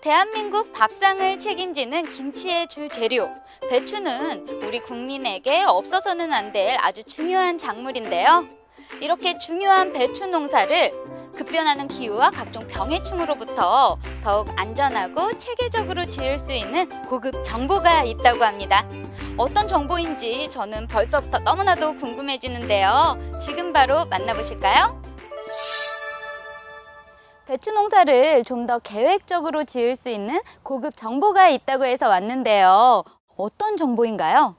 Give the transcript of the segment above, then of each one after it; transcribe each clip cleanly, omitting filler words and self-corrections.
대한민국 밥상을 책임지는 김치의 주 재료, 배추는 우리 국민에게 없어서는 안 될 아주 중요한 작물인데요. 이렇게 중요한 배추 농사를 급변하는 기후와 각종 병해충으로부터 더욱 안전하고 체계적으로 지을 수 있는 고급 정보가 있다고 합니다. 어떤 정보인지 저는 벌써부터 너무나도 궁금해지는데요. 지금 바로 만나보실까요? 배추 농사를 좀 더 계획적으로 지을 수 있는 고급 정보가 있다고 해서 왔는데요. 어떤 정보인가요?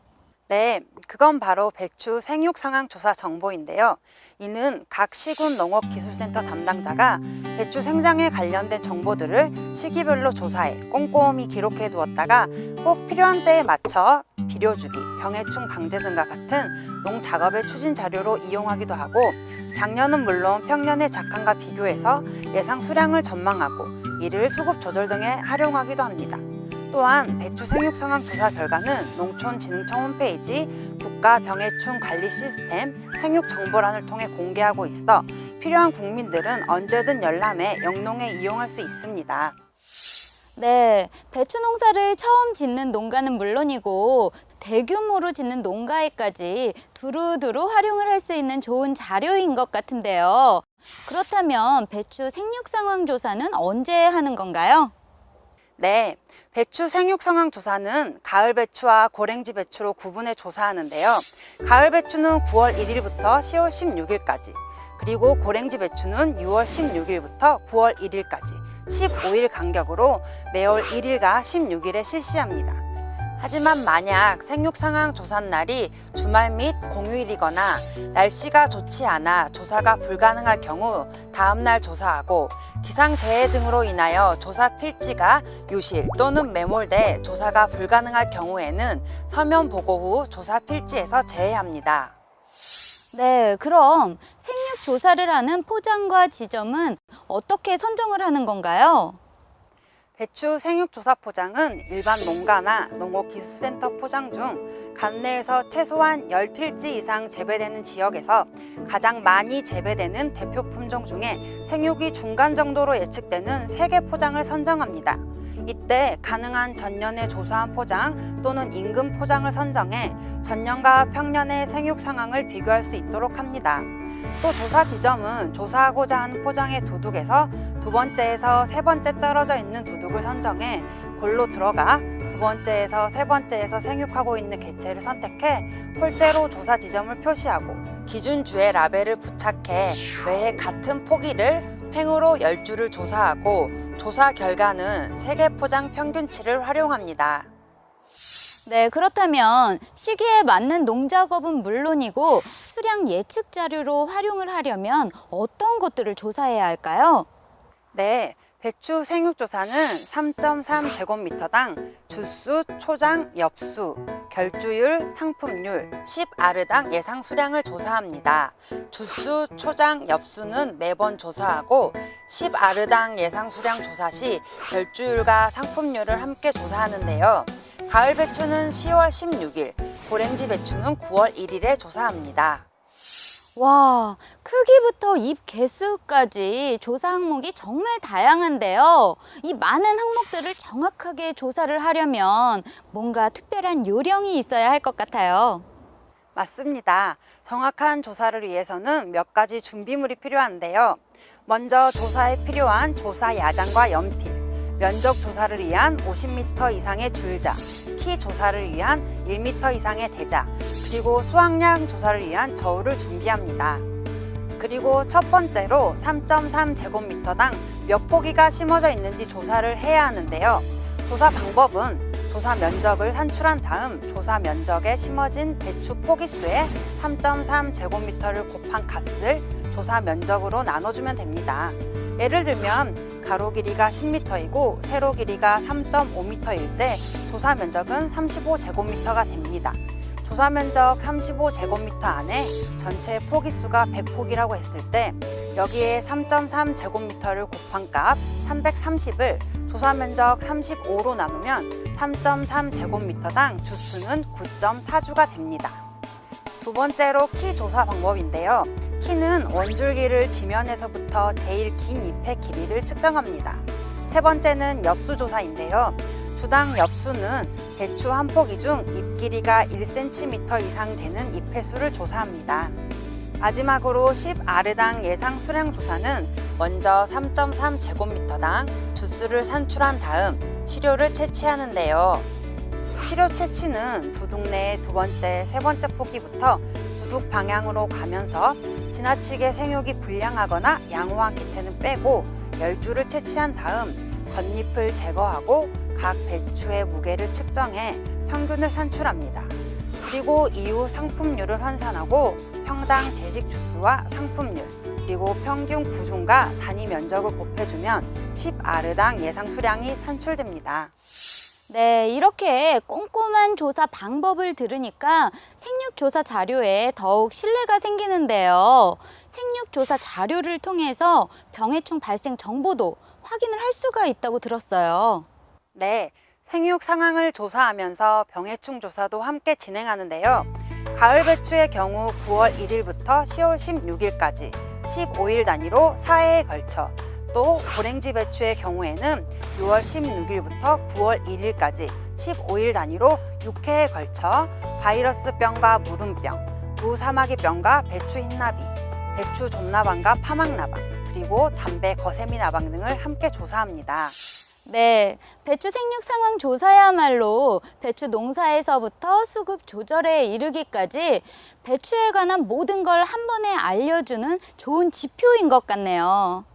네, 그건 바로 배추 생육 상황 조사 정보인데요. 이는 각 시군 농업기술센터 담당자가 배추 생장에 관련된 정보들을 시기별로 조사해 꼼꼼히 기록해 두었다가 꼭 필요한 때에 맞춰 비료주기, 병해충 방제 등과 같은 농작업의 추진 자료로 이용하기도 하고, 작년은 물론 평년의 작황과 비교해서 예상 수량을 전망하고 이를 수급 조절 등에 활용하기도 합니다. 또한 배추 생육 상황 조사 결과는 농촌진흥청 홈페이지 국가병해충 관리 시스템 생육 정보란을 통해 공개하고 있어 필요한 국민들은 언제든 열람해 영농에 이용할 수 있습니다. 네, 배추 농사를 처음 짓는 농가는 물론이고 대규모로 짓는 농가에까지 두루두루 활용을 할 수 있는 좋은 자료인 것 같은데요. 그렇다면 배추 생육 상황 조사는 언제 하는 건가요? 네, 배추 생육 상황 조사는 가을 배추와 고랭지 배추로 구분해 조사하는데요. 가을 배추는 9월 1일부터 10월 16일까지, 그리고 고랭지 배추는 6월 16일부터 9월 1일까지 15일 간격으로 매월 1일과 16일에 실시합니다. 하지만 만약 생육 상황 조사 날이 주말 및 공휴일이거나 날씨가 좋지 않아 조사가 불가능할 경우 다음 날 조사하고, 기상재해 등으로 인하여 조사 필지가 유실 또는 매몰돼 조사가 불가능할 경우에는 서면 보고 후 조사 필지에서 제외합니다. 네, 그럼 생육 조사를 하는 포장과 지점은 어떻게 선정을 하는 건가요? 배추 생육조사 포장은 일반 농가나 농업기술센터 포장 중 관내에서 최소한 10필지 이상 재배되는 지역에서 가장 많이 재배되는 대표 품종 중에 생육이 중간 정도로 예측되는 3개 포장을 선정합니다. 이때 가능한 전년에 조사한 포장 또는 인근 포장을 선정해 전년과 평년의 생육 상황을 비교할 수 있도록 합니다. 또 조사 지점은 조사하고자 하는 포장의 도둑에서 두 번째에서 세 번째 떨어져 있는 도둑을 선정해 골로 들어가 두 번째에서 세 번째에서 생육하고 있는 개체를 선택해 폴대로 조사 지점을 표시하고 기준주의 라벨을 부착해 매해 같은 포기를 횡으로 10주를 조사하고, 조사 결과는 3개 포장 평균치를 활용합니다. 네, 그렇다면 시기에 맞는 농작업은 물론이고 수량 예측 자료로 활용을 하려면 어떤 것들을 조사해야 할까요? 네, 배추 생육조사는 3.3제곱미터당 주수, 초장, 엽수, 결주율, 상품률, 10아르당 예상 수량을 조사합니다. 주수, 초장, 엽수는 매번 조사하고 10아르당 예상 수량 조사 시 결주율과 상품률을 함께 조사하는데요. 가을 배추는 10월 16일, 고랭지 배추는 9월 1일에 조사합니다. 와, 크기부터 잎 개수까지 조사 항목이 정말 다양한데요. 이 많은 항목들을 정확하게 조사를 하려면 뭔가 특별한 요령이 있어야 할 것 같아요. 맞습니다. 정확한 조사를 위해서는 몇 가지 준비물이 필요한데요. 먼저 조사에 필요한 조사 야장과 연필, 면적 조사를 위한 50m 이상의 줄자, 키 조사를 위한 1m 이상의 대자, 그리고 수확량 조사를 위한 저울을 준비합니다. 그리고 첫 번째로 3.3제곱미터당 몇 포기가 심어져 있는지 조사를 해야 하는데요. 조사 방법은 조사 면적을 산출한 다음 조사 면적에 심어진 배추 포기수에 3.3제곱미터를 곱한 값을 조사 면적으로 나눠주면 됩니다. 예를 들면 가로 길이가 10m이고 세로 길이가 3.5m일 때 조사 면적은 35제곱미터가 됩니다. 조사 면적 35제곱미터 안에 전체 포기수가 100포기라고 했을 때 여기에 3.3제곱미터를 곱한 값 330을 조사 면적 35로 나누면 3.3제곱미터당 주수는 9.4주가 됩니다. 두 번째로 키 조사 방법인데요. 키는 원줄기를 지면에서부터 제일 긴 잎의 길이를 측정합니다. 세 번째는 엽수 조사인데요. 주당 엽수는 배추 한 포기 중 잎 길이가 1cm 이상 되는 잎해수를 조사합니다. 마지막으로 10아르당 예상 수량 조사는 먼저 3.3제곱미터당 주스를 산출한 다음 시료를 채취하는데요. 시료 채취는 두둑 내 두 번째, 세 번째 포기부터 두둑 방향으로 가면서 지나치게 생육이 불량하거나 양호한 개체는 빼고 10주를 채취한 다음 겉잎을 제거하고 각 배추의 무게를 측정해 평균을 산출합니다. 그리고 이후 상품률을 환산하고 평당 제식 주수와 상품률, 그리고 평균 구중과 단위 면적을 곱해주면 10아르당 예상 수량이 산출됩니다. 네, 이렇게 꼼꼼한 조사 방법을 들으니까 생육조사 자료에 더욱 신뢰가 생기는데요. 생육조사 자료를 통해서 병해충 발생 정보도 확인을 할 수가 있다고 들었어요. 네, 생육 상황을 조사하면서 병해충 조사도 함께 진행하는데요. 가을 배추의 경우 9월 1일부터 10월 16일까지 15일 단위로 4회에 걸쳐, 또 고랭지 배추의 경우에는 6월 16일부터 9월 1일까지 15일 단위로 6회에 걸쳐 바이러스병과 무름병, 무사마귀병과 배추 흰나비, 배추 좀나방과 파막나방, 그리고 담배 거세미 나방 등을 함께 조사합니다. 네, 배추 생육 상황 조사야말로 배추 농사에서부터 수급 조절에 이르기까지 배추에 관한 모든 걸 한 번에 알려주는 좋은 지표인 것 같네요.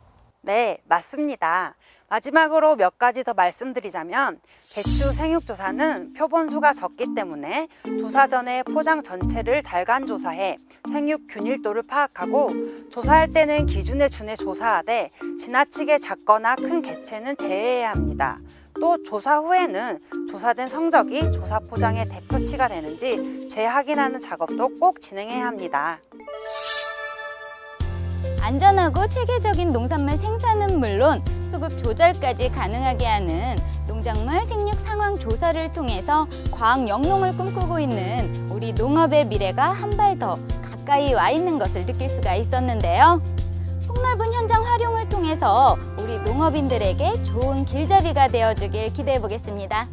네, 맞습니다. 마지막으로 몇 가지 더 말씀드리자면 배추 생육조사는 표본수가 적기 때문에 조사 전에 포장 전체를 달간 조사해 생육 균일도를 파악하고 조사할 때는 기준에 준해 조사하되 지나치게 작거나 큰 개체는 제외해야 합니다. 또 조사 후에는 조사된 성적이 조사 포장의 대표치가 되는지 재확인하는 작업도 꼭 진행해야 합니다. 안전하고 체계적인 농산물 생산은 물론 수급 조절까지 가능하게 하는 농작물 생육 상황 조사를 통해서 과학 영농을 꿈꾸고 있는 우리 농업의 미래가 한 발 더 가까이 와 있는 것을 느낄 수가 있었는데요. 폭넓은 현장 활용을 통해서 우리 농업인들에게 좋은 길잡이가 되어주길 기대해 보겠습니다.